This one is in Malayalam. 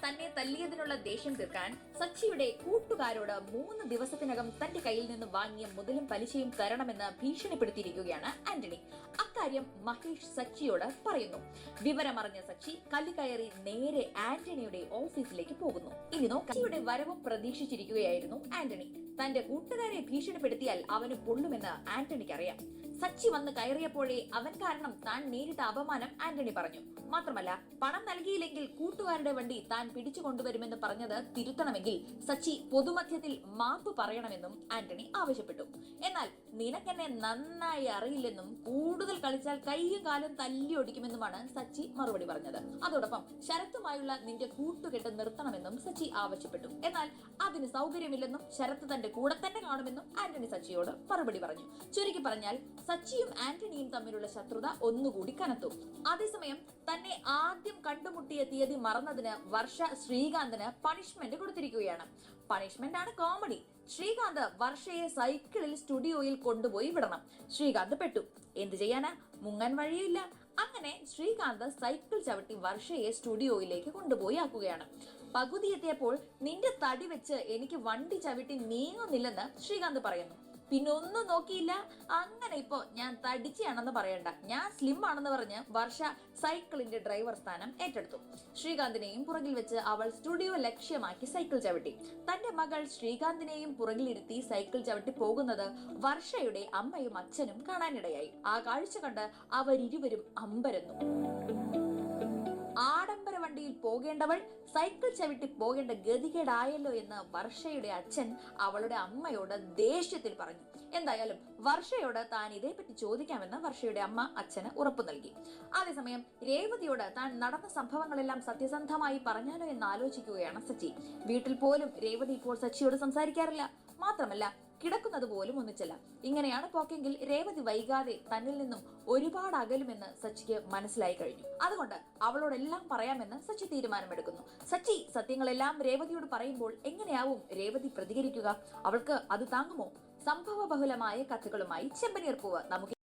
തന്നെ തല്ലിയതിനുള്ള ദേഷ്യം തീർക്കാൻ സച്ചിയുടെ കൂട്ടുകാരോട് 3 ദിവസത്തിനകം തന്റെ കയ്യിൽ നിന്ന് വാങ്ങിയ മുതലും പലിശയും തരണമെന്ന് ഭീഷണിപ്പെടുത്തിയിരിക്കുകയാണ് ആന്റണി. അക്കാര്യം മഹേഷ് സച്ചിയോട് പറയുന്നു. വിവരമറിഞ്ഞ സച്ചി കല്ലുകയറി നേരെ ആന്റണിയുടെ ഓഫീസിലേക്ക് പോകുന്നു. ഇനിനോ സച്ചിയുടെ വരവും പ്രതീക്ഷിച്ചിരിക്കുകയായിരുന്നു ആന്റണി. തന്റെ കൂട്ടുകാരെ ഭീഷണിപ്പെടുത്തിയാൽ അവന് പൊള്ളുമെന്ന് ആന്റണിക്ക് അറിയാം. സച്ചി വന്ന് കയറിയപ്പോഴേ അവൻ കാരണം താൻ നേരിട്ട അപമാനം ആന്റണി പറഞ്ഞു. മാത്രമല്ല, പണം നൽകിയില്ലെങ്കിൽ കൂട്ടുകാരുടെ വണ്ടി താൻ പിടിച്ചു കൊണ്ടുവരുമെന്ന് പറഞ്ഞത് തിരുത്തണമെങ്കിൽ സച്ചി പൊതുമധ്യത്തിൽ മാപ്പ് പറയണമെന്നും ആന്റണി ആവശ്യപ്പെട്ടു. എന്നാൽ നിനക്കെന്നെ നന്നായി അറിയില്ലെന്നും കൂടുതൽ കളിച്ചാൽ കൈയും കാലും തല്ലി ഒടിക്കുമെന്നുമാണ് സച്ചി മറുപടി പറഞ്ഞത്. അതോടൊപ്പം ശരത്തുമായുള്ള നിന്റെ കൂട്ടുകെട്ട് നിർത്തണമെന്നും സച്ചി ആവശ്യപ്പെട്ടു. എന്നാൽ അതിന് സൗകര്യമില്ലെന്നും ശരത്ത് തന്റെ കൂടെ തന്നെ കാണുമെന്നും ആന്റണി സച്ചിയോട് മറുപടി പറഞ്ഞു. ചുരുക്കി പറഞ്ഞാൽ സച്ചിയും ആന്റണിയും തമ്മിലുള്ള ശത്രുത ഒന്നുകൂടി കനത്തു. അതേസമയം തന്നെ ആദ്യം കണ്ടുമുട്ടിയ തീയതി മറന്നതിന് വർഷ ശ്രീകാന്തിന് പണിഷ്മെന്റ് കൊടുത്തിരിക്കുകയാണ്. പണിഷ്മെന്റ് ആണ് കോമഡി. ശ്രീകാന്ത് വർഷയെ സൈക്കിളിൽ സ്റ്റുഡിയോയിൽ കൊണ്ടുപോയി വിടണം. ശ്രീകാന്ത് പെട്ടു. എന്ത് ചെയ്യാനാ, മുങ്ങാൻ വഴിയില്ല. അങ്ങനെ ശ്രീകാന്ത് സൈക്കിൾ ചവിട്ടി വർഷയെ സ്റ്റുഡിയോയിലേക്ക് കൊണ്ടുപോയി ആക്കുകയാണ്. പകുതി എത്തിയപ്പോൾ നിന്റെ തടി വെച്ച് എനിക്ക് വണ്ടി ചവിട്ടി നീങ്ങുന്നില്ലെന്ന് ശ്രീകാന്ത് പറയുന്നു. പിന്നെ ഒന്നും നോക്കിയില്ല. അങ്ങനെ ഇപ്പോ ഞാൻ തടിച്ചാണെന്ന് പറയണ്ട, ഞാൻ സ്ലിം ആണെന്ന് പറഞ്ഞ് വർഷ സൈക്കിളിന്റെ ഡ്രൈവർ സ്ഥാനം ഏറ്റെടുത്തു. ശ്രീകാന്തിനെയും പുറകിൽ വെച്ച് അവൾ സ്റ്റുഡിയോ ലക്ഷ്യമാക്കി സൈക്കിൾ ചവിട്ടി. തന്റെ മകൾ ശ്രീകാന്തിനെയും പുറകിലിരുത്തി സൈക്കിൾ ചവിട്ടി പോകുന്നത് വർഷയുടെ അമ്മയും അച്ഛനും കാണാനിടയായി. ആ കാഴ്ച കണ്ട് അവരിരുവരും അമ്പരന്നു. ആഡംബര വണ്ടിയിൽ പോകേണ്ടവൾ സൈക്കിൾ ചവിട്ടി പോകേണ്ട ഗതികേടായല്ലോ എന്ന് വർഷയുടെ അച്ഛൻ അവളുടെ അമ്മയോട് ദേഷ്യത്തിൽ പറഞ്ഞു. എന്തായാലും വർഷയോട് താൻ ഇതേപ്പറ്റി ചോദിക്കാമെന്ന് വർഷയുടെ അമ്മ അച്ഛന് ഉറപ്പു നൽകി. അതേസമയം രേവതിയോട് താൻ നടന്ന സംഭവങ്ങളെല്ലാം സത്യസന്ധമായി പറഞ്ഞാലോ എന്ന് ആലോചിക്കുകയാണ് സച്ചി. വീട്ടിൽ പോലും രേവതി ഇപ്പോൾ സച്ചിയോട് സംസാരിക്കാറില്ല. മാത്രമല്ല, കിടക്കുന്നത് പോലും ഒന്നിച്ചല്ല. ഇങ്ങനെയാണ് പോക്കെങ്കിൽ രേവതി വൈകാതെ തന്നിൽ നിന്നും ഒരുപാട് അകലുമെന്ന് സച്ചിക്ക് മനസ്സിലായി കഴിഞ്ഞു. അതുകൊണ്ട് അവളോടെല്ലാം പറയാമെന്ന് സച്ചി തീരുമാനമെടുക്കുന്നു. സച്ചി സത്യങ്ങളെല്ലാം രേവതിയോട് പറയുമ്പോൾ എങ്ങനെയാവും രേവതി പ്രതികരിക്കുക? അവൾക്ക് അത് താങ്ങുമോ? സംഭവബഹുലമായ കഥകളുമായി ചെമ്പനീർ പൂവ് നമുക്ക്